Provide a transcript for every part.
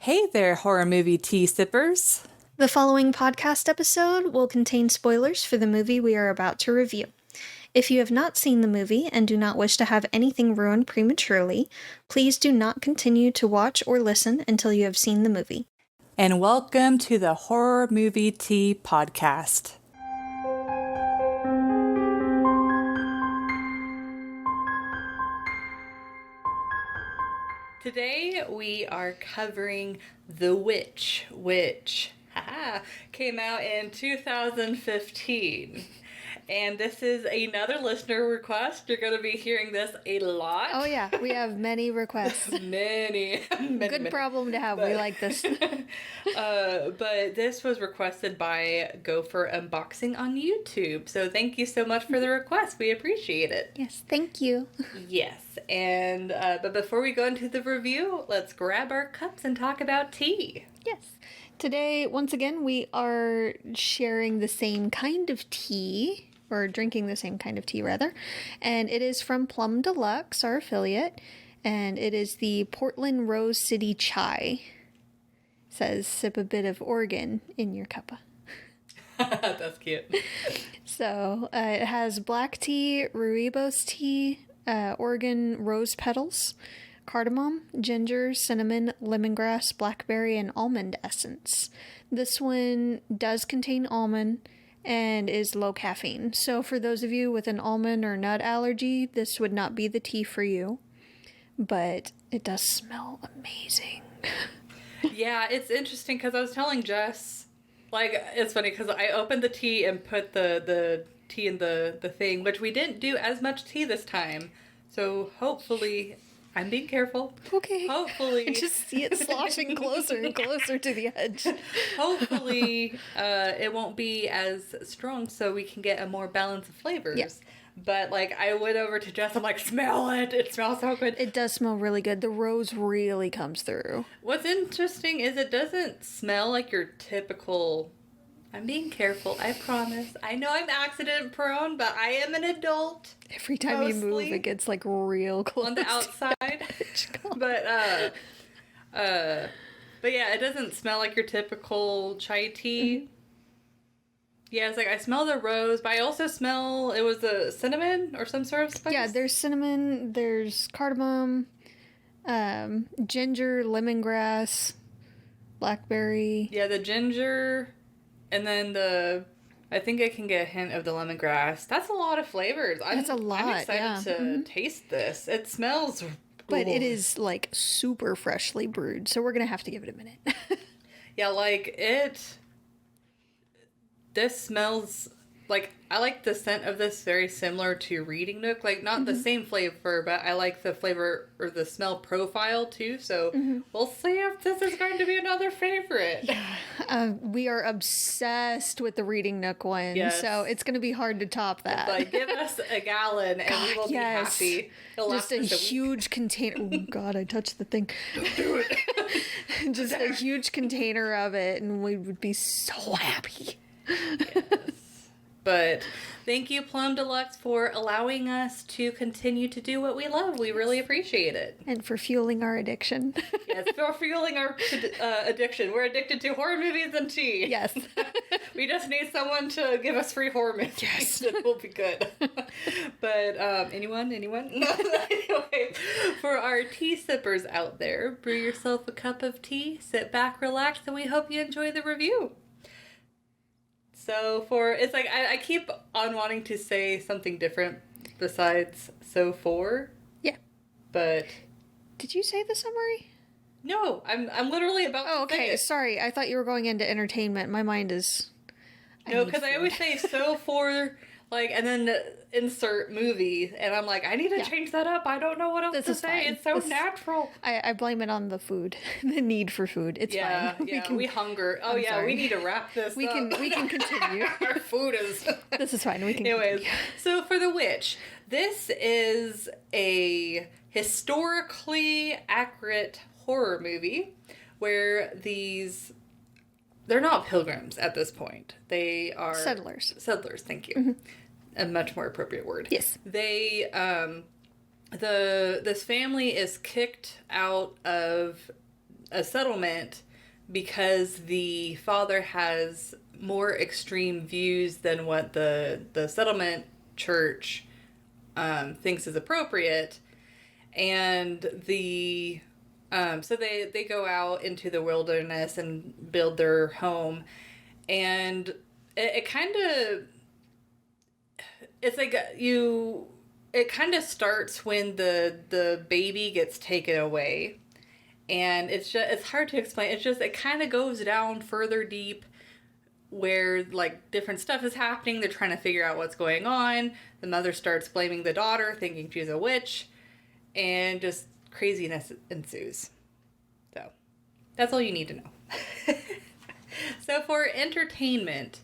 Hey there, horror movie tea sippers. The following podcast episode will contain spoilers for the movie we are about to review. If you have not seen the movie and do not wish to have anything ruined prematurely, please do not continue to watch or listen until you have seen the movie. And welcome to the Horror Movie Tea Podcast. Today we are covering The Witch, which came out in 2015. And this is another listener request. You're going to be hearing this a lot. Oh yeah, we have many requests. many. Good problem to have. We like this. But this was requested by Gopher Unboxing on YouTube. So thank you so much for the request. We appreciate it. Yes, thank you. Yes. And but before we go into the review, let's grab our cups and talk about tea. Yes. Today, once again, we are sharing the same kind of tea, or drinking the same kind of tea, rather. And it is from Plum Deluxe, our affiliate. And it is the Portland Rose City Chai. It says, sip a bit of Oregon in your cuppa. That's cute. So, it has black tea, rooibos tea, Oregon rose petals, cardamom, ginger, cinnamon, lemongrass, blackberry, and almond essence. This one does contain almond and is low caffeine. So for those of you with an almond or nut allergy, this would not be the tea for you. But it does smell amazing. Yeah, it's interesting because I was telling Jess, like, it's funny because I opened the tea and put the tea in the thing, which we didn't do as much tea this time. So hopefully, I'm being careful. Okay. Hopefully. I just see it sloshing closer and closer to the edge. Hopefully, it won't be as strong so we can get a more balance of flavors. Yeah. But, like, I went over to Jess, I'm like, smell it! It smells so good. It does smell really good. The rose really comes through. What's interesting is it doesn't smell like your typical... I'm being careful, I promise. I know I'm accident prone, but I am an adult. Every time you move, it gets like real close. On the outside. But yeah, it doesn't smell like your typical chai tea. Mm-hmm. Yeah, it's like I smell the rose, but I also smell, it was the cinnamon or some sort of spice? Yeah, there's cinnamon, there's cardamom, ginger, lemongrass, blackberry. Yeah, the ginger... And then I think I can get a hint of the lemongrass. That's a lot of flavors. That's a lot, I'm excited to taste this. It smells... But it is, like, super freshly brewed, so we're going to have to give it a minute. Yeah, like, this smells... Like, I like the scent of this very similar to Reading Nook. Like, not the same flavor, but I like the flavor or the smell profile, too. So, we'll see if this is going to be another favorite. Yeah. We are obsessed with the Reading Nook one, so it's going to be hard to top that. Like, give us a gallon and we will be happy. Just a huge container. Oh, God, I touched the thing. Don't do it. Just a huge container of it, and we would be so happy. Yes. But thank you, Plum Deluxe, for allowing us to continue to do what we love. We really appreciate it. And for fueling our addiction. Yes, for fueling our addiction. We're addicted to horror movies and tea. Yes. We just need someone to give us free horror movies. Yes. It will be good. But anyone? Anyway, for our tea sippers out there, brew yourself a cup of tea, sit back, relax, and we hope you enjoy the review. So it's like, I keep on wanting to say something different besides so for. Yeah. But. Did you say the summary? No, I'm literally about to okay. say it. Sorry. I thought you were going into entertainment. My mind is. No, because I always say so for, like, and then insert movie, and I'm like, I need to change that up. I don't know what else to say. Fine. It's so natural. I blame it on the food, the need for food. It's fine. Yeah, we hunger. Oh, sorry. We need to wrap this up. We can continue. Our food is... This is fine. We can Anyways, continue. So for The Witch, this is a historically accurate horror movie where they're not pilgrims at this point. They are... Settlers. Settlers, thank you. A much more appropriate word. Yes. They, this family is kicked out of a settlement because the father has more extreme views than what the settlement church thinks is appropriate. And so they go out into the wilderness and build their home. And it kind of, it's like it kind of starts when the baby gets taken away. And it's hard to explain. It kind of goes down further deep where like different stuff is happening. They're trying to figure out what's going on. The mother starts blaming the daughter, thinking she's a witch, and just craziness ensues. So that's all you need to know. So for entertainment,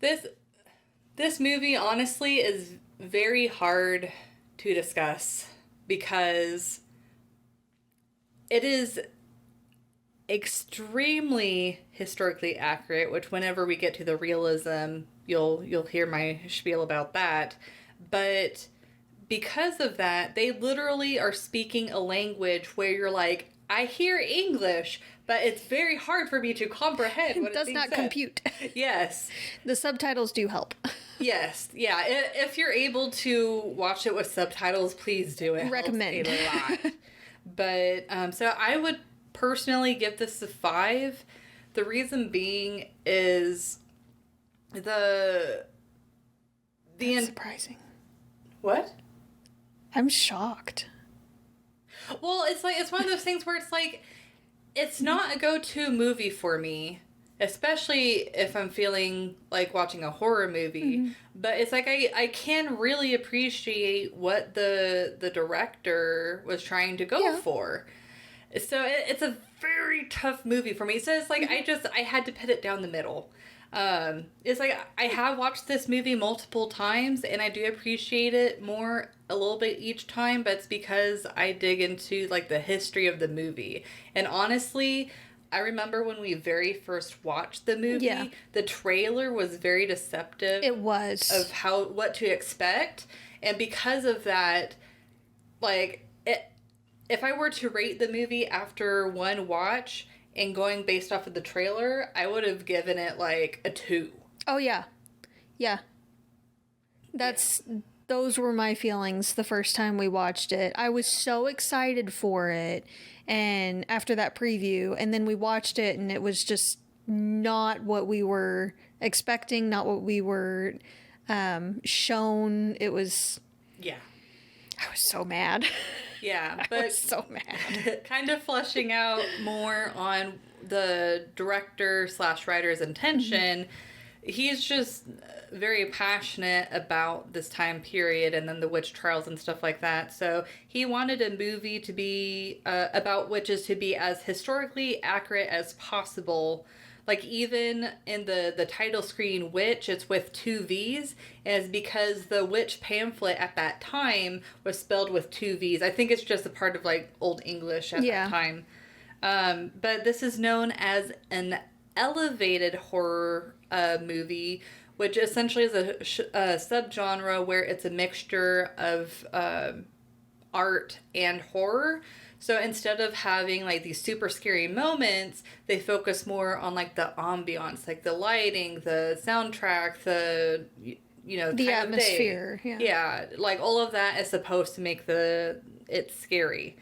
this movie honestly is very hard to discuss because it is extremely historically accurate, which whenever we get to the realism, you'll hear my spiel about that. But because of that, they literally are speaking a language where you're like, I hear English, but it's very hard for me to comprehend what it does not compute. Yes. The subtitles do help. Yes. Yeah. If you're able to watch it with subtitles, please do it. Recommend. Helps a lot. But, so I would personally give this a 5. The reason being is That's surprising. What? I'm shocked. Well, it's one of those things where it's like, it's not a go-to movie for me, especially if I'm feeling like watching a horror movie. Mm-hmm. But it's like I can really appreciate what the director was trying to go for. So it's a very tough movie for me. So it's like I had to put it down the middle. It's like I have watched this movie multiple times and I do appreciate it more a little bit each time, but it's because I dig into like the history of the movie. And honestly, I remember when we very first watched the movie, the trailer was very deceptive. It was. Of what to expect. And because of that, like, if I were to rate the movie after one watch and going based off of the trailer, I would have given it like a 2. Oh, yeah. Yeah. Those were my feelings the first time we watched it. I was so excited for it, and after that preview, and then we watched it, and it was just not what we were expecting, not what we were shown. It was... Yeah. I was so mad. Yeah, but... I was so mad. Kind of fleshing out more on the director/writer's intention... Mm-hmm. He's just very passionate about this time period and then the witch trials and stuff like that. So he wanted a movie to be about witches to be as historically accurate as possible. Like even in the title screen, witch, it's with 2 V's. And it's because the witch pamphlet at that time was spelled with 2 V's. I think it's just a part of like Old English at that time. But this is known as an elevated horror movie, which essentially is a subgenre where it's a mixture of art and horror. So instead of having like these super scary moments, they focus more on like the ambiance, like the lighting, the soundtrack, the atmosphere. Yeah, like all of that is supposed to make it scary.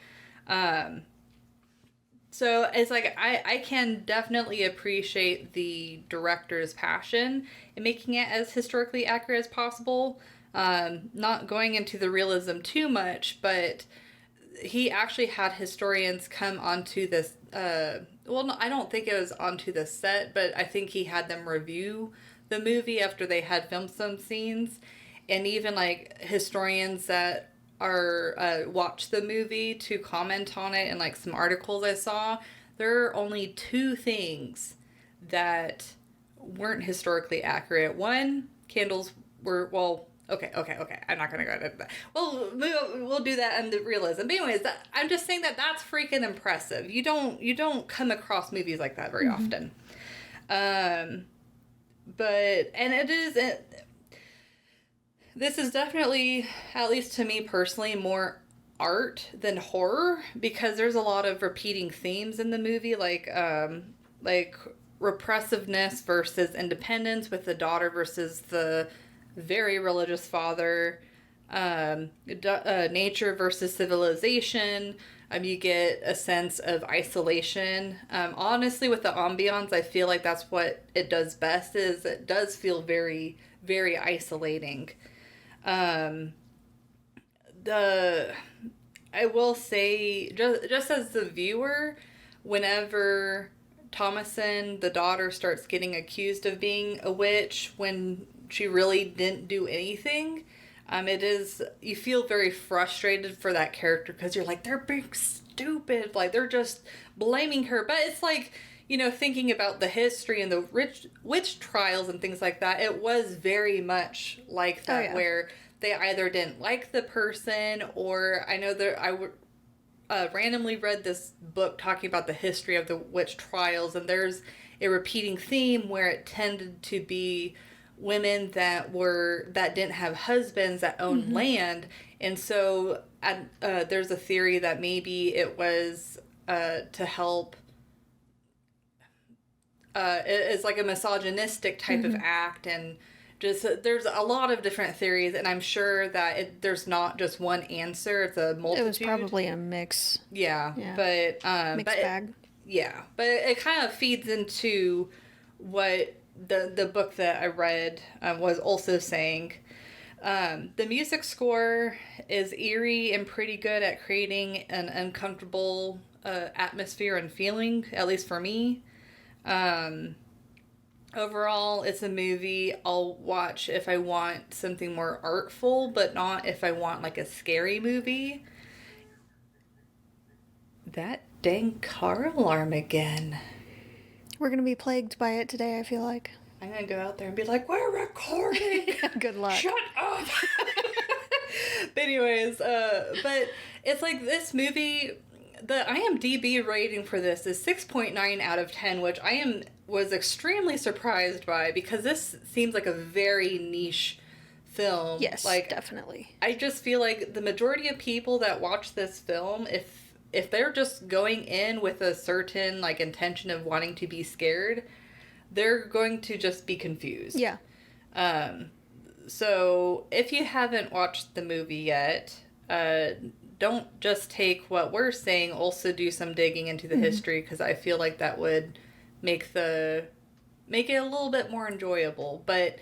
So it's like, I can definitely appreciate the director's passion in making it as historically accurate as possible. Not going into the realism too much, but he actually had historians come onto this, no, I don't think it was onto the set, but I think he had them review the movie after they had filmed some scenes. And even like historians that watch the movie to comment on it, and like some articles I saw, there are only 2 things that weren't historically accurate. One, candles were, okay, I'm not gonna go into that. Well, we'll do that in the realism. But anyways, I'm just saying that's freaking impressive. You don't come across movies like that very often. This is definitely, at least to me personally, more art than horror because there's a lot of repeating themes in the movie, like repressiveness versus independence with the daughter versus the very religious father, nature versus civilization. You get a sense of isolation. Honestly, with the ambiance, I feel like that's what it does best. Is it does feel very, very isolating. Um, the I will say, just as the viewer, whenever Thomason, the daughter, starts getting accused of being a witch when she really didn't do anything, it is, you feel very frustrated for that character because you're like, they're being stupid, like they're just blaming her. But it's like, thinking about the history and the witch trials and things like that, it was very much like that, where they either didn't like the person, or I know that randomly read this book talking about the history of the witch trials, and there's a repeating theme where it tended to be women that didn't have husbands that owned land, and so there's a theory that maybe it was to help. It's like a misogynistic type of act, and just there's a lot of different theories, and I'm sure that there's not just one answer. It's a multitude. It was probably a mix. Yeah. But mixed bag. But it kind of feeds into what the book that I read was also saying. The music score is eerie and pretty good at creating an uncomfortable atmosphere and feeling, at least for me. Overall, it's a movie I'll watch if I want something more artful, but not if I want like a scary movie. That dang car alarm again. We're going to be plagued by it today, I feel like. I'm going to go out there and be like, we're recording! Good luck. Shut up! But anyways, but it's like this movie, the IMDb rating for this is 6.9 out of 10, which was extremely surprised by, because this seems like a very niche film. Yes, like, definitely. I just feel like the majority of people that watch this film, if they're just going in with a certain like intention of wanting to be scared, they're going to just be confused. Yeah. So if you haven't watched the movie yet, don't just take what we're saying, also do some digging into the history, because I feel like that would make it a little bit more enjoyable. But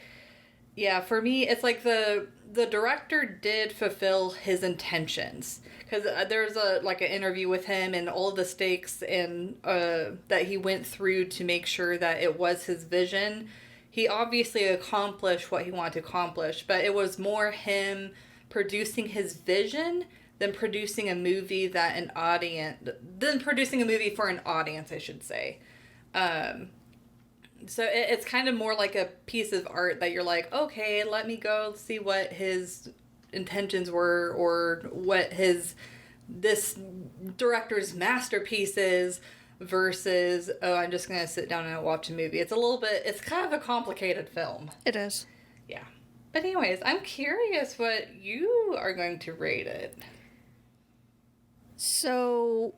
yeah, for me, it's like the director did fulfill his intentions, because there's an interview with him and all the stakes and that he went through to make sure that it was his vision. He obviously accomplished what he wanted to accomplish, but it was more him producing his vision than producing a movie for an audience, I should say. So it's kind of more like a piece of art that you're like, okay, let me go see what his intentions were, or what this director's masterpiece is, versus, oh, I'm just going to sit down and watch a movie. It's kind of a complicated film. It is. Yeah. But anyways, I'm curious what you are going to rate it. So,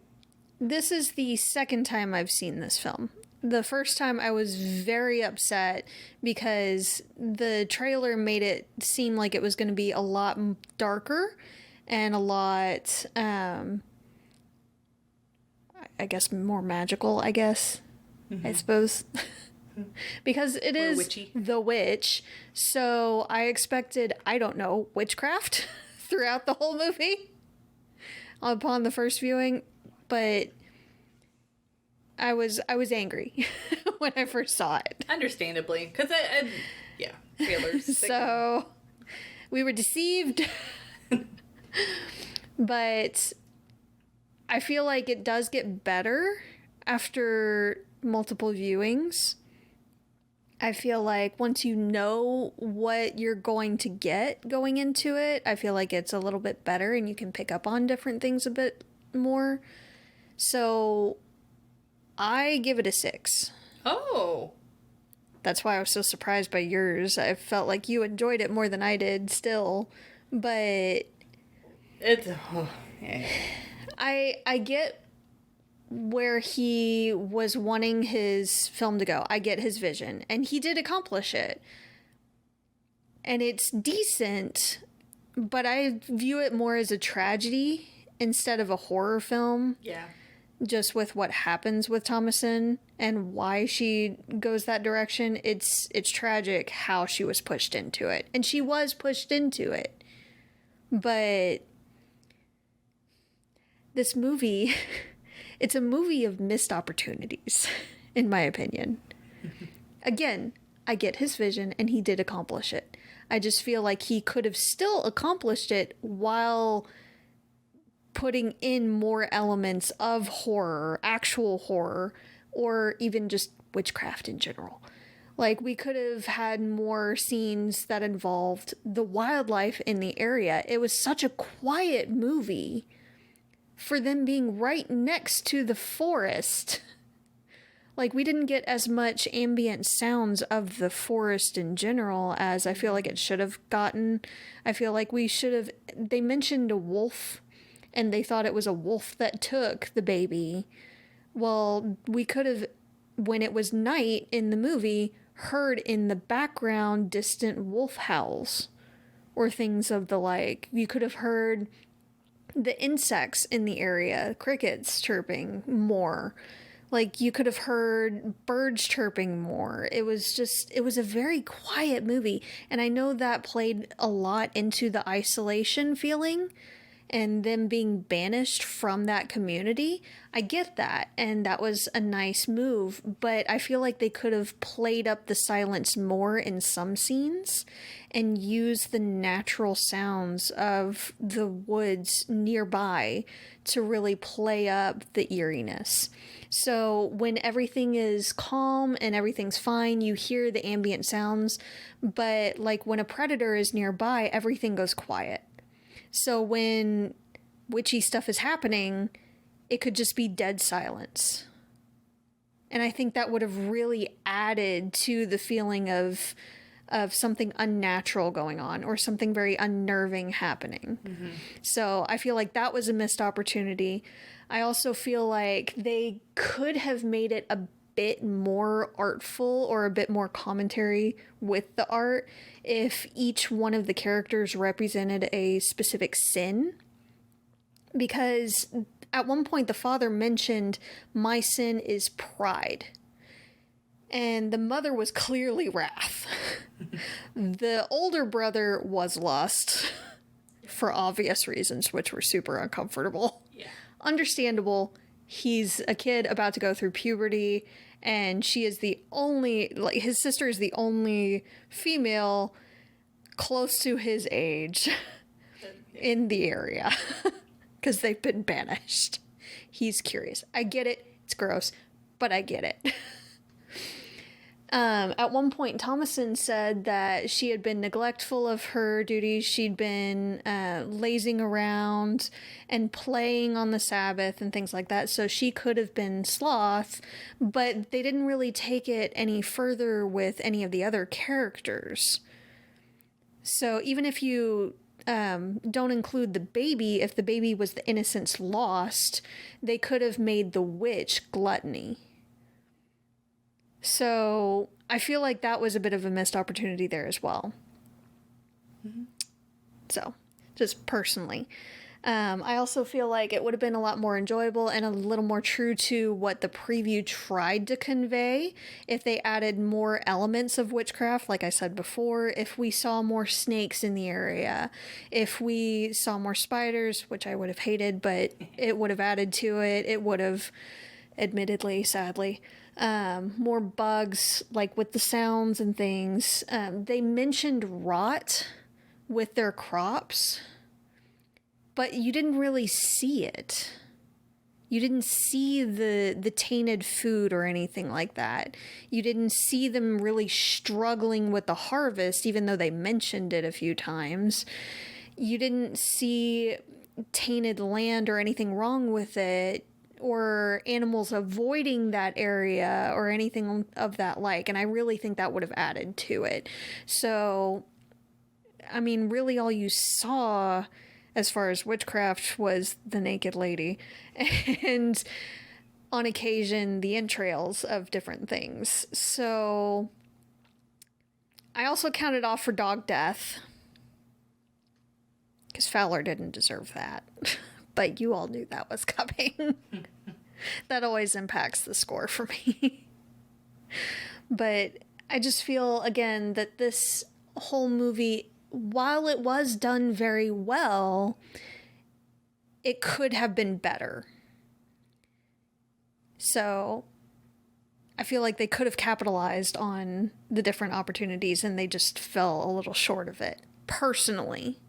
this is the second time I've seen this film. The first time I was very upset because the trailer made it seem like it was going to be a lot darker and a lot, I guess, more magical, I suppose. Because it is witchy. The Witch, so I expected, I don't know, witchcraft throughout the whole movie upon the first viewing, but I was angry when I first saw it. Understandably, because trailers. So we were deceived, but I feel like it does get better after multiple viewings. I feel like once you know what you're going to get going into it, I feel like it's a little bit better and you can pick up on different things a bit more. So I give it a 6. Oh. That's why I was so surprised by yours. I felt like you enjoyed it more than I did still, but It's Yeah. I get where he was wanting his film to go. I get his vision, and he did accomplish it. And it's decent, but I view it more as a tragedy instead of a horror film. Yeah. Just with what happens with Thomasin and why she goes that direction. It's tragic how she was pushed into it. And she was pushed into it. But this movie, it's a movie of missed opportunities, in my opinion. Again, I get his vision, and he did accomplish it. I just feel like he could have still accomplished it while putting in more elements of horror, actual horror, or even just witchcraft in general. Like, we could have had more scenes that involved the wildlife in the area. It was such a quiet movie for them being right next to the forest. Like, we didn't get as much ambient sounds of the forest in general as I feel like it should have gotten. I feel like we should have... They mentioned a wolf, and they thought it was a wolf that took the baby. Well, we could have, when it was night in the movie, heard in the background distant wolf howls or things of the like. You could have heard the insects in the area, crickets chirping more. Like, you could have heard birds chirping more. It was a very quiet movie. And I know that played a lot into the isolation feeling and them being banished from that community. I get that, and that was a nice move, but I feel like they could have played up the silence more in some scenes and used the natural sounds of the woods nearby to really play up the eeriness. So when everything is calm and everything's fine, you hear the ambient sounds, but like when a predator is nearby, everything goes quiet. So when witchy stuff is happening, it could just be dead silence. And I think that would have really added to the feeling of something unnatural going on or something very unnerving happening. Mm-hmm. So I feel like that was a missed opportunity. I also feel like they could have made it a bit more artful or a bit more commentary with the art if each one of the characters represented a specific sin. Because at one point the father mentioned, my sin is pride. And the mother was clearly wrath. The older brother was lust, for obvious reasons, which were super uncomfortable. Yeah. Understandable. He's a kid about to go through puberty, and she is the only, like, his sister is the only female close to his age in the area, because they've been banished. He's curious. I get it. It's gross, but I get it. At one point, Thomasin said that she had been neglectful of her duties. She'd been lazing around and playing on the Sabbath and things like that. So she could have been sloth, but they didn't really take it any further with any of the other characters. So even if you don't include the baby, if the baby was the innocence lost, they could have made the witch gluttony. So I feel like that was a bit of a missed opportunity there as well. Mm-hmm. So, just personally. I also feel like it would have been a lot more enjoyable and a little more true to what the preview tried to convey if they added more elements of witchcraft, like I said before, if we saw more snakes in the area, if we saw more spiders, which I would have hated, but it would have added to it. It would have, admittedly, sadly, more bugs, like with the sounds and things. They mentioned rot with their crops, but you didn't really see it. You didn't see the tainted food or anything like that. You didn't see them really struggling with the harvest, even though they mentioned it a few times. You didn't see tainted land or anything wrong with it, or animals avoiding that area or anything of that like. And I really think that would have added to it. So, I mean, really all you saw as far as witchcraft was the naked lady, and on occasion the entrails of different things. So I also counted off for dog death, because Fowler didn't deserve that. But you all knew that was coming. That always impacts the score for me. But I just feel, again, that this whole movie, while it was done very well, it could have been better. So I feel like they could have capitalized on the different opportunities, and they just fell a little short of it. Personally,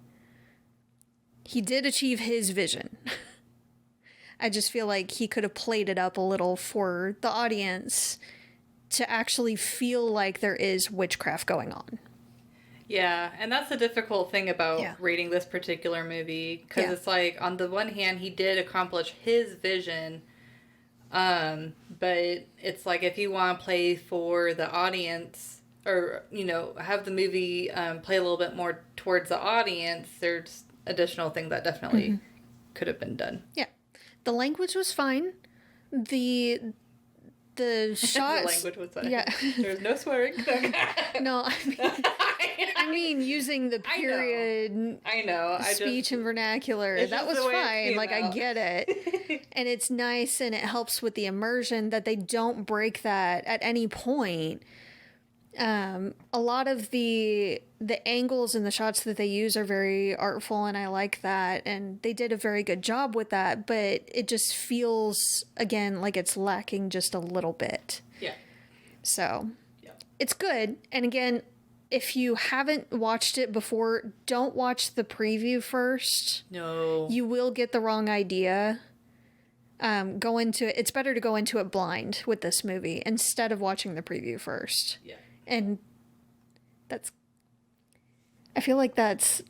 he did achieve his vision. I just feel like he could have played it up a little for the audience to actually feel like there is witchcraft going on. Yeah, and that's the difficult thing about reading this particular movie, because it's like, on the one hand, he did accomplish his vision, but it's like, if you want to play for the audience, or, have the movie play a little bit more towards the audience, there's additional things that definitely could have been done. Yeah. The language was fine. The shots... The language was fine. Yeah. There's no swearing. No, I mean using the period... I know. Speech and vernacular. That was fine. Like, I get it. And it's nice, and it helps with the immersion that they don't break that at any point. A lot of the angles and the shots that they use are very artful, and I like that, and they did a very good job with that, but it just feels, again, like it's lacking just a little bit. Yeah. So, it's good. And again, if you haven't watched it before, don't watch the preview first. No. You will get the wrong idea. Go into it. It's better to go into it blind with this movie instead of watching the preview first. Yeah. And I feel like that's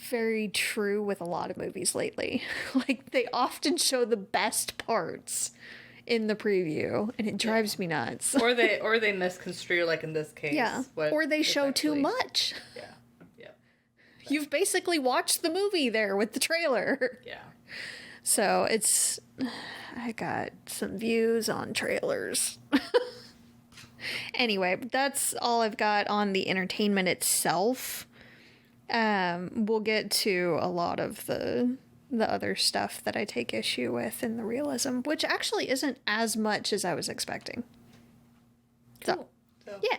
very true with a lot of movies lately. Like, they often show the best parts in the preview, and it drives me nuts. Or they misconstrue, like in this case. Yeah. Or they show too much. Yeah. Yeah. You've basically watched the movie there with the trailer. Yeah. So I got some views on trailers. Anyway, that's all I've got on the entertainment itself. We'll get to a lot of the other stuff that I take issue with in the realism, which actually isn't as much as I was expecting. Cool. So, yeah.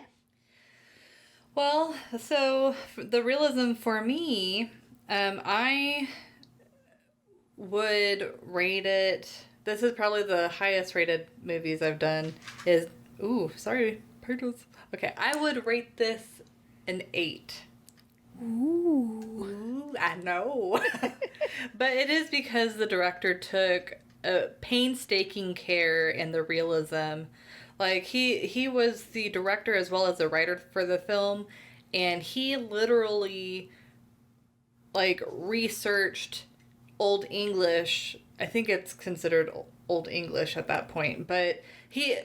Well, so the realism for me, I would rate it. This is probably the highest rated movies I've done. Okay, I would rate this an 8. Ooh, I know. But it is because the director took a painstaking care in the realism. Like, he was the director as well as the writer for the film, and he literally, like, researched Old English. I think it's considered Old English at that point, but he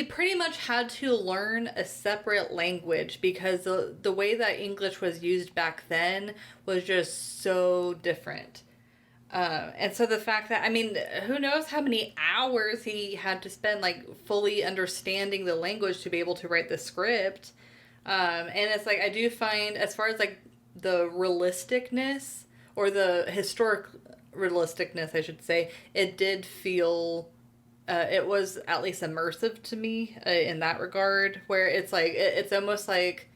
pretty much had to learn a separate language because the way that English was used back then was just so different. And so the fact that, I mean, who knows how many hours he had to spend, like, fully understanding the language to be able to write the script. And it's like, I do find, as far as, like, the realisticness, or the historic realisticness, I should say, it did feel... it was at least immersive to me in that regard, where it's like, it's almost like,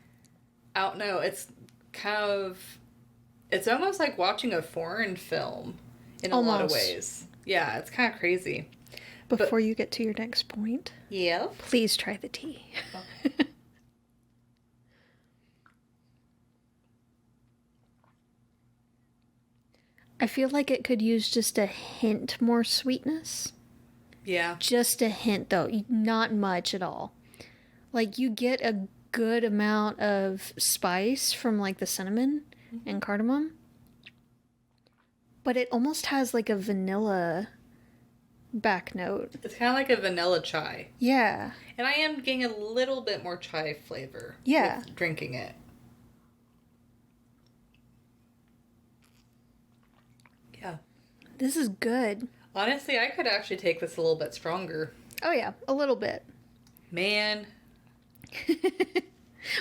I don't know, it's almost like watching a foreign film in a lot of ways. Yeah, it's kind of crazy. Before you get to your next point, yeah, please try the tea. Okay. I feel like it could use just a hint more sweetness. Yeah. Just a hint, though. Not much at all. Like, you get a good amount of spice from, like, the cinnamon and cardamom. But it almost has, like, a vanilla back note. It's kind of like a vanilla chai. Yeah. And I am getting a little bit more chai flavor. Yeah. With drinking it. This is good. Honestly, I could actually take this a little bit stronger. Oh yeah, a little bit. Man.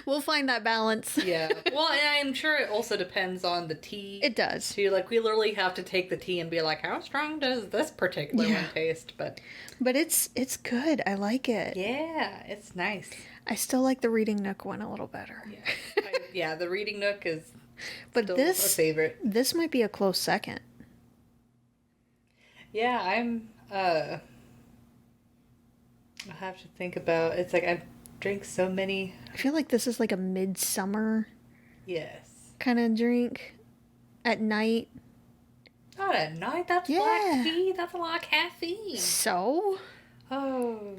We'll find that balance. Yeah. Well, and I'm sure it also depends on the tea. It does. Too. Like, we literally have to take the tea and be like, how strong does this particular one taste? But it's good. I like it. yeah, it's nice. I still like the Reading Nook one a little better. Yeah, the Reading Nook is But still this a favorite. This might be a close second. Yeah, I'll have to think about, it's like I've drank so many. I feel like this is like a midsummer Yes. kind of drink at night. Not at night, that's black tea, that's a lot of caffeine. So, Oh.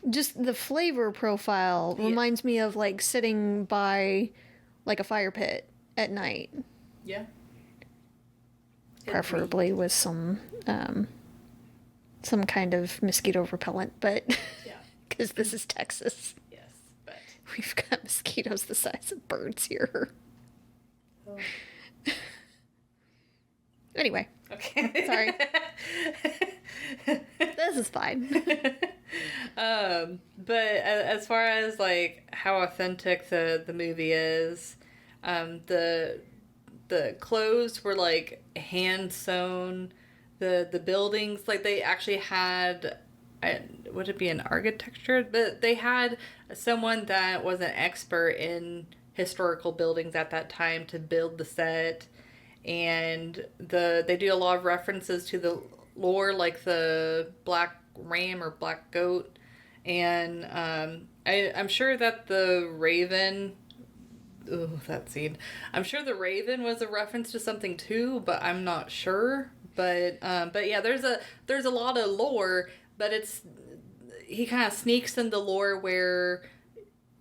just the flavor profile reminds me of like sitting by like a fire pit at night. Yeah. Preferably with some kind of mosquito repellent, but Yeah. because this is Texas. Yes, but We've got mosquitoes the size of birds here. oh. Anyway, Okay. sorry. This is fine. But as far as like how authentic the movie is, the clothes were like hand sewn. The buildings, like, they actually had, would it be an architecture? But they had someone that was an expert in historical buildings at that time to build the set. And they do a lot of references to the lore, like the black ram or black goat. And I'm sure that the raven... Oh, that scene. I'm sure the raven was a reference to something too, but I'm not sure. But yeah, there's a lot of lore, but he kind of sneaks in the lore where,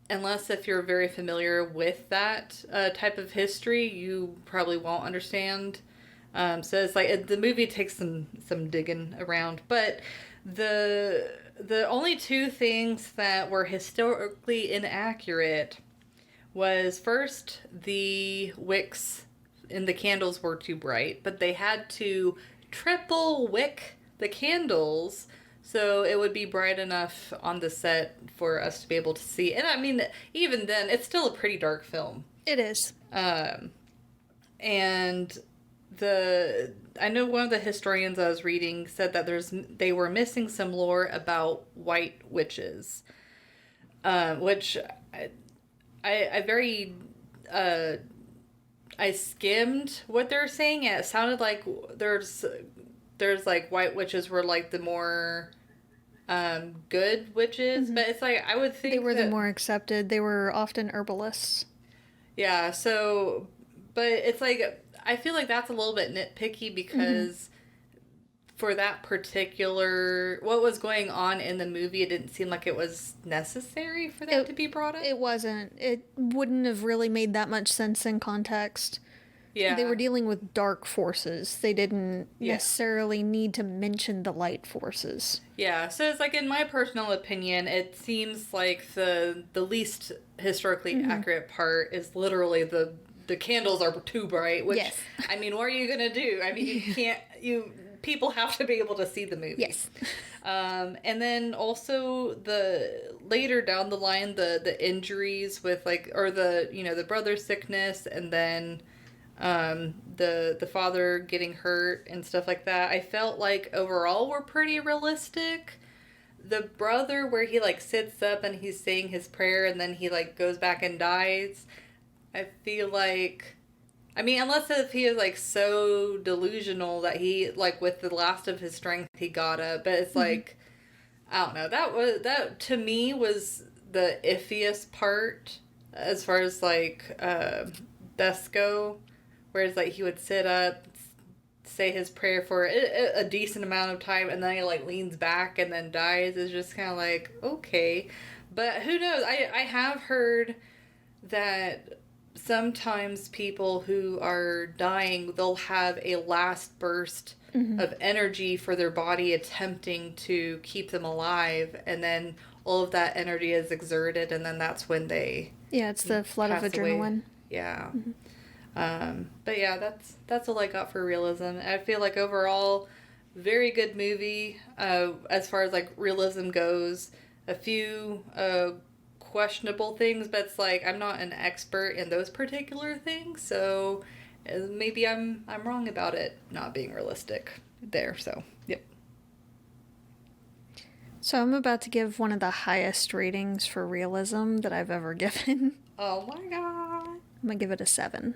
unless if you're very familiar with that type of history, you probably won't understand. So it's like the movie takes some digging around, but the only two things that were historically inaccurate was, first, the wicks in the candles were too bright, but they had to triple wick the candles so it would be bright enough on the set for us to be able to see. And I mean, even then, it's still a pretty dark film. It is. And I know one of the historians I was reading said that they were missing some lore about white witches, which I skimmed what they're saying, and it sounded like there's like white witches were like the more good witches, but it's like I would think They were the more accepted. They were often herbalists. Yeah, so, but it's like I feel like that's a little bit nitpicky because for that particular, what was going on in the movie, it didn't seem like it was necessary for that to be brought up. It wasn't. It wouldn't have really made that much sense in context. Yeah. They were dealing with dark forces. They didn't necessarily need to mention the light forces. Yeah, so it's like, in my personal opinion, it seems like the least historically accurate part is literally the candles are too bright, which, yes. I mean, what are you gonna do? I mean, people have to be able to see the movie. Yes. And then also later down the line, the injuries with the brother's sickness, and then the father getting hurt and stuff like that, I felt like overall were pretty realistic. The brother, where he like sits up and he's saying his prayer and then he like goes back and dies, I feel like, I mean, unless if he is like so delusional that he, like, with the last of his strength he got up, but it's like, I don't know, that to me was the iffiest part as far as like deaths go, whereas like he would sit up, say his prayer for a decent amount of time, and then he like leans back and then dies. Is just kind of like, okay, but who knows? I have heard that sometimes people who are dying, they'll have a last burst of energy for their body attempting to keep them alive, and then all of that energy is exerted, and then that's when they it's the flood of adrenaline. Yeah. But yeah, that's all I got for realism. I feel like overall, very good movie. As far as like realism goes, a few questionable things, but it's like I'm not an expert in those particular things, so maybe I'm wrong about it not being realistic there. So yep. So I'm about to give one of the highest ratings for realism that I've ever given. Oh my god. I'm gonna give it a 7.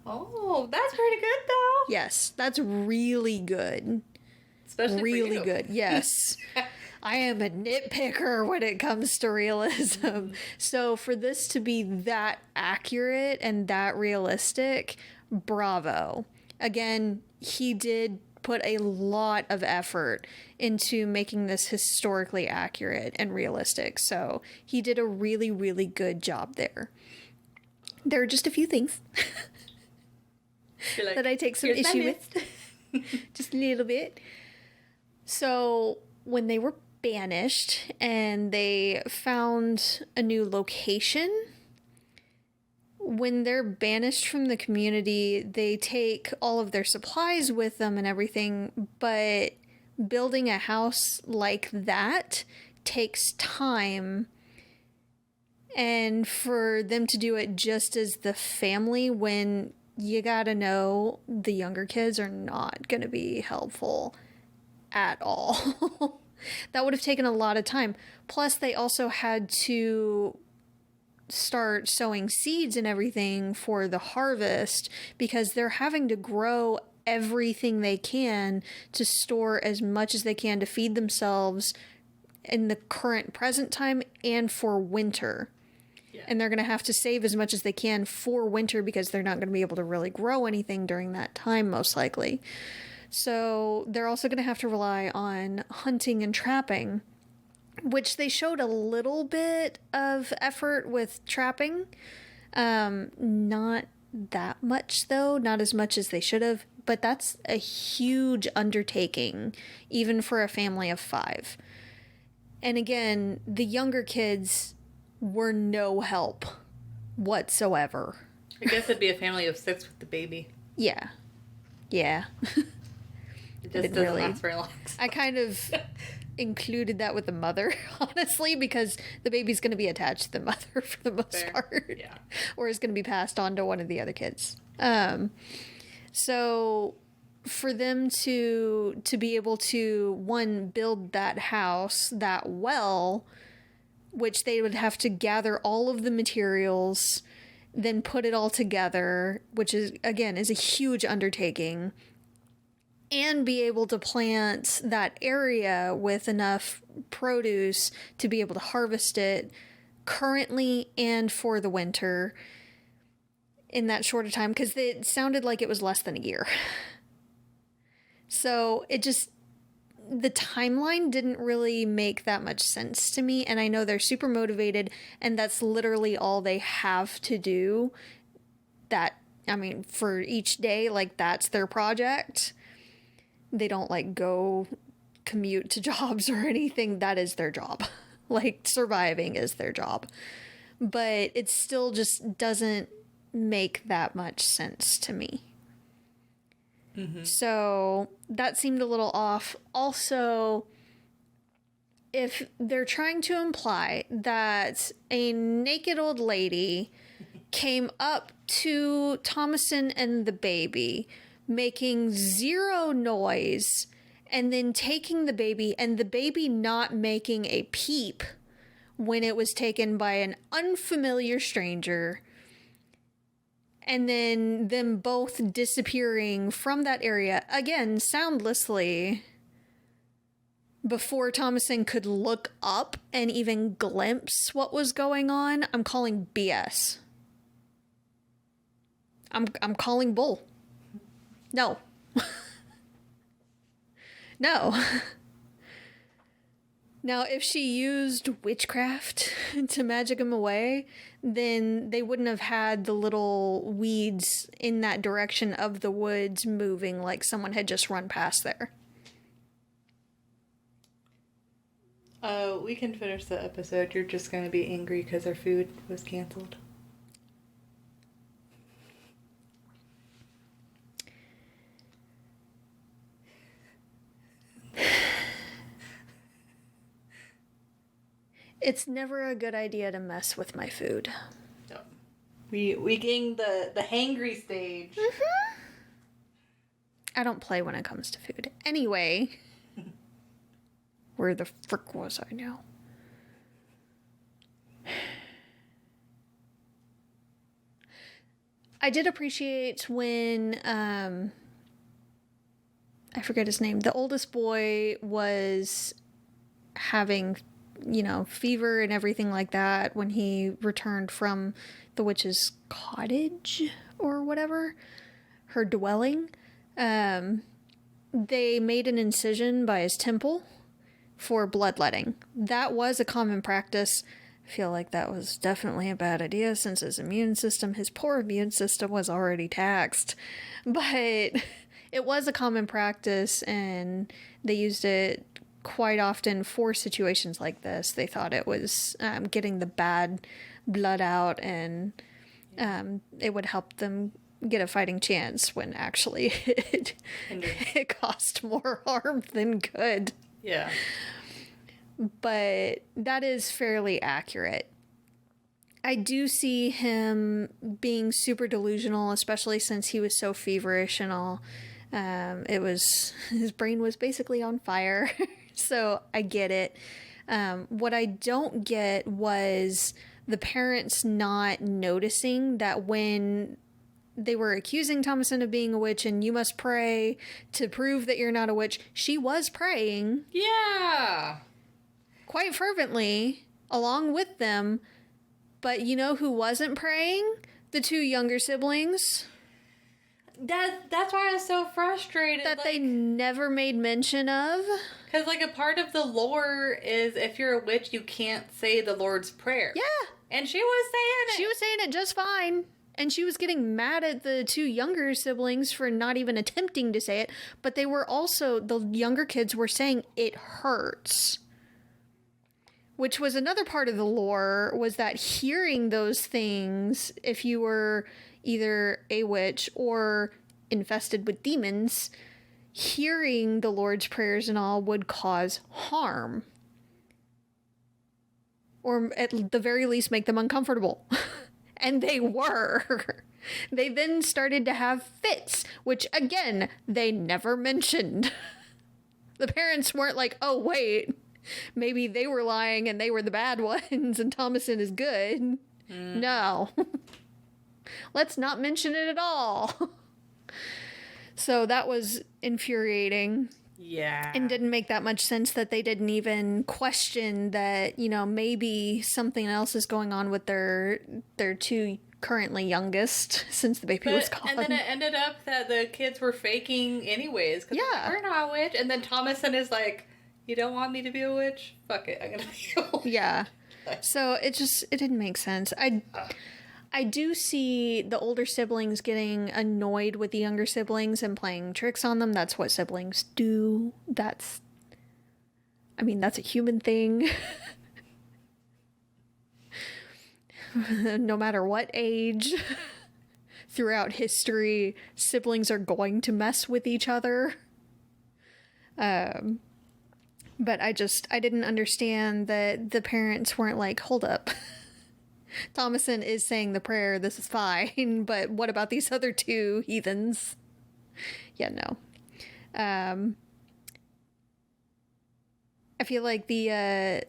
Oh, that's pretty good though. Yes, that's really good. Especially really for you. good. Yes. I am a nitpicker when it comes to realism. So for this to be that accurate and that realistic, bravo. Again, he did put a lot of effort into making this historically accurate and realistic. So he did a really, really good job there. There are just a few things Like, that I take some "Here's my issue with. Just a little bit. So when they were banished and they found a new location, when they're banished from the community, they take all of their supplies with them and everything, but building a house like that takes time. And for them to do it just as the family, when you gotta know the younger kids are not gonna be helpful at all. That would have taken a lot of time. Plus, they also had to start sowing seeds and everything for the harvest because they're having to grow everything they can to store as much as they can to feed themselves in the current present time and for winter. Yeah. And they're going to have to save as much as they can for winter because they're not going to be able to really grow anything during that time, most likely. So they're also going to have to rely on hunting and trapping, which they showed a little bit of effort with trapping. Not that much, though. Not as much as they should have. But that's a huge undertaking, even for a family of 5. And again, the younger kids were no help whatsoever. I guess it'd be a family of 6 with the baby. Yeah. Yeah. It just doesn't really- last very long. I kind of included that with the mother, honestly, because the baby's going to be attached to the mother for the most Fair. part. Yeah. Or is going to be passed on to one of the other kids. So for them to be able to, one, build that house that well, which they would have to gather all of the materials, then put it all together, which is, again, is a huge undertaking, and be able to plant that area with enough produce to be able to harvest it currently and for the winter in that short of time, because it sounded like it was less than a year. So it just, the timeline didn't really make that much sense to me, and I know they're super motivated, and that's literally all they have to do. That, I mean, for each day, like, that's their project. They don't, like, go commute to jobs or anything. That is their job. Like, surviving is their job. But it still just doesn't make that much sense to me. Mm-hmm. So that seemed a little off. Also, if they're trying to imply that a naked old lady came up to Thomasin and the baby, making zero noise, and then taking the baby, and the baby not making a peep when it was taken by an unfamiliar stranger, and then them both disappearing from that area, again, soundlessly, before Thomasin could look up and even glimpse what was going on, I'm calling BS. I'm calling bull. No. No. Now, if she used witchcraft to magic him away, then they wouldn't have had the little weeds in that direction of the woods moving like someone had just run past there. We can finish the episode. You're just going to be angry because our food was canceled. It's never a good idea to mess with my food. No. We getting the hangry stage. Mm-hmm. I don't play when it comes to food. Anyway, where the frick was I now? I did appreciate when, I forget his name, the oldest boy was having, fever and everything like that when he returned from the witch's cottage or whatever, her dwelling. They made an incision by his temple for bloodletting. That was a common practice. I feel like that was definitely a bad idea since his poor immune system was already taxed. But it was a common practice and they used it quite often for situations like this. They thought it was getting the bad blood out and it would help them get a fighting chance when actually it caused more harm than good. Yeah. But that is fairly accurate. I do see him being super delusional, especially since he was so feverish and all. His brain was basically on fire. So I get it. What I don't get was the parents not noticing that when they were accusing Thomasin of being a witch and you must pray to prove that you're not a witch, she was praying. Yeah. Quite fervently, along with them. But you know who wasn't praying? The two younger siblings. That's why I was so frustrated. That they never made mention of. Because, a part of the lore is if you're a witch, you can't say the Lord's Prayer. Yeah. And she was saying it. She was saying it just fine. And she was getting mad at the two younger siblings for not even attempting to say it. But they were also, the younger kids were saying it hurts. Which was another part of the lore, was that hearing those things, if you were either a witch or infested with demons, hearing the Lord's prayers and all would cause harm. Or at the very least make them uncomfortable. And they were. They then started to have fits, which again, they never mentioned. The parents weren't like, oh wait, maybe they were lying and they were the bad ones and Thomasin is good. No. Let's not mention it at all. So that was infuriating. Yeah. And didn't make that much sense that they didn't even question that, maybe something else is going on with their two currently youngest since the baby was gone. And then it ended up that the kids were faking anyways. Yeah. We're not a witch. And then Thomasin is like, you don't want me to be a witch? Fuck it. I'm going to be a witch. Yeah. So it didn't make sense. I do see the older siblings getting annoyed with the younger siblings and playing tricks on them. That's what siblings do. That's a human thing. No matter what age, throughout history, siblings are going to mess with each other. But I didn't understand that the parents weren't like, hold up. Thomasin is saying the prayer, this is fine, but what about these other two heathens? Yeah, no. I feel like the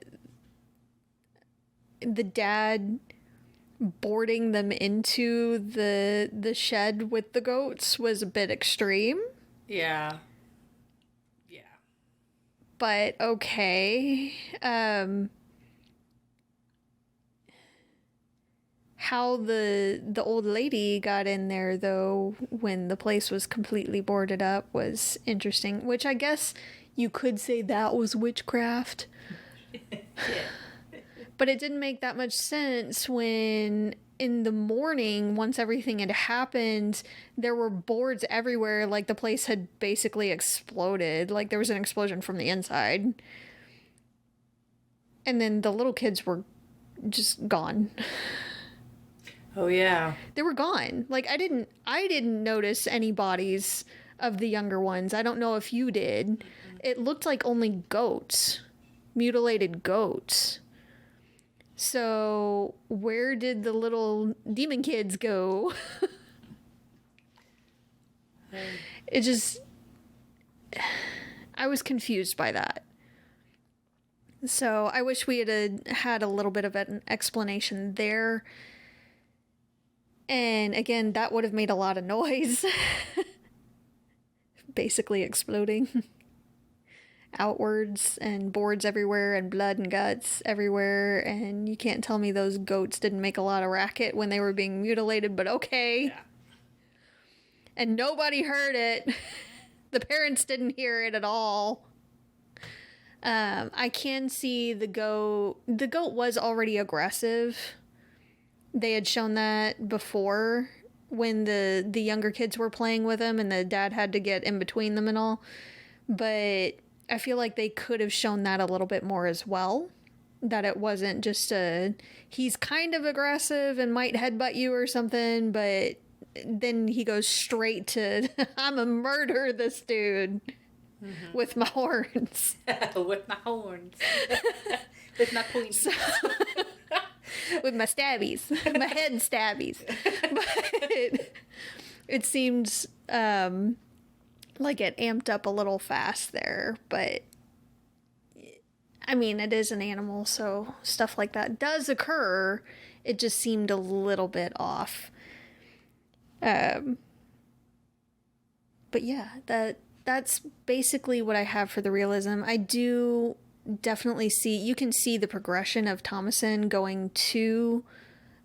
dad boarding them into the shed with the goats was a bit extreme. Yeah. Yeah. But okay. How the old lady got in there, though, when the place was completely boarded up was interesting, which I guess you could say that was witchcraft. Yeah. But it didn't make that much sense when in the morning, once everything had happened, there were boards everywhere, like the place had basically exploded, like there was an explosion from the inside. And then the little kids were just gone. Oh, yeah. They were gone. Like, I didn't notice any bodies of the younger ones. I don't know if you did. It looked like only goats. Mutilated goats. So where did the little demon kids go? It just... I was confused by that. So I wish we had a little bit of an explanation there. And again, that would have made a lot of noise. Basically exploding outwards, and boards everywhere, and blood and guts everywhere. And you can't tell me those goats didn't make a lot of racket when they were being mutilated, but okay. Yeah. And nobody heard it. The parents didn't hear it at all. I can see the goat. The goat was already aggressive. They had shown that before when the younger kids were playing with him and the dad had to get in between them and all. But I feel like they could have shown that a little bit more as well. That it wasn't just he's kind of aggressive and might headbutt you or something, but then he goes straight to, I'm a murder this dude. Mm-hmm. With my horns. With my horns. With my points. With my stabbies. My head stabbies. But it seems like it amped up a little fast there. But, I mean, it is an animal, so stuff like that does occur. It just seemed a little bit off. But yeah, that's basically what I have for the realism. I do definitely you can see the progression of Thomasin going to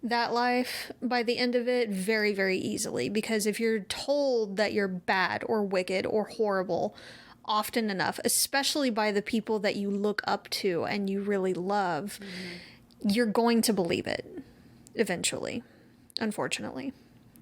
that life by the end of it very, very easily. Because if you're told that you're bad or wicked or horrible often enough, especially by the people that you look up to and you really love, you're going to believe it eventually, unfortunately.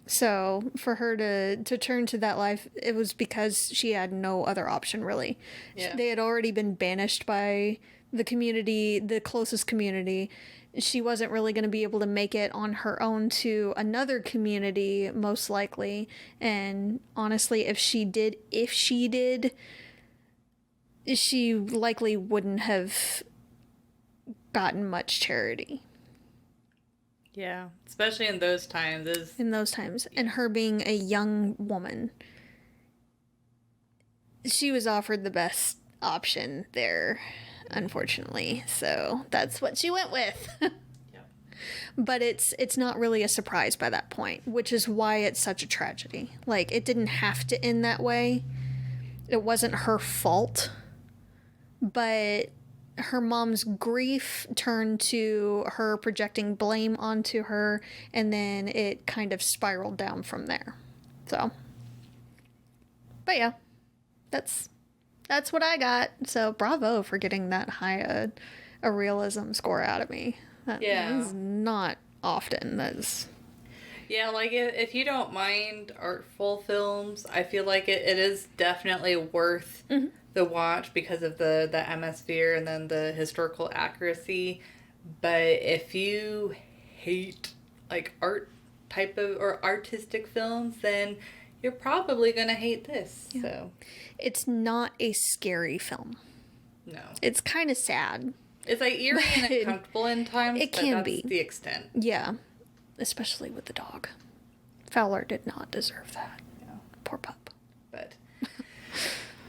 So for her to turn to that life, it was because she had no other option, really. Yeah. They had already been banished by the community, the closest community. She wasn't really going to be able to make it on her own to another community, most likely. And honestly, if she did, she likely wouldn't have gotten much charity. Yeah, especially in those times. And her being a young woman, she was offered the best option there, unfortunately. So that's what she went with. Yeah. But it's not really a surprise by that point, which is why it's such a tragedy. Like, it didn't have to end that way. It wasn't her fault. But her mom's grief turned to her projecting blame onto her, and then it kind of spiraled down from there. So, but yeah, that's what I got. So bravo for getting that high a realism score out of me. That is not often. Yeah, like if you don't mind artful films, I feel like it is definitely worth the watch because of the atmosphere and then the historical accuracy. But if you hate like art type of or artistic films, then you're probably gonna hate this. Yeah. So it's not a scary film. No, it's kind of sad. It's like eerie and uncomfortable in times. It can be the extent. Yeah, especially with the dog. Fowler did not deserve that. No. Poor pup. But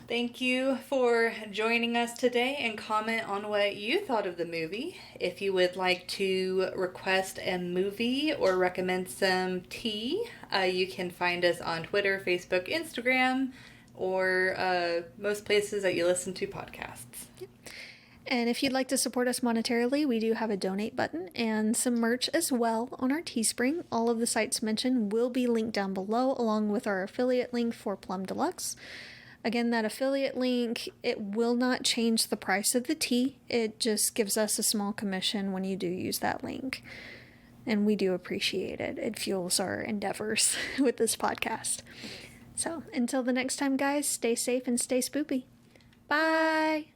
thank you for joining us today, and comment on what you thought of the movie. If you would like to request a movie or recommend some tea, you can find us on Twitter, Facebook, Instagram, or most places that you listen to podcasts. Yep. And if you'd like to support us monetarily, we do have a donate button and some merch as well on our Teespring. All of the sites mentioned will be linked down below, along with our affiliate link for Plum Deluxe. Again, that affiliate link, it will not change the price of the tea. It just gives us a small commission when you do use that link. And we do appreciate it. It fuels our endeavors with this podcast. So, until the next time, guys, stay safe and stay spoopy. Bye!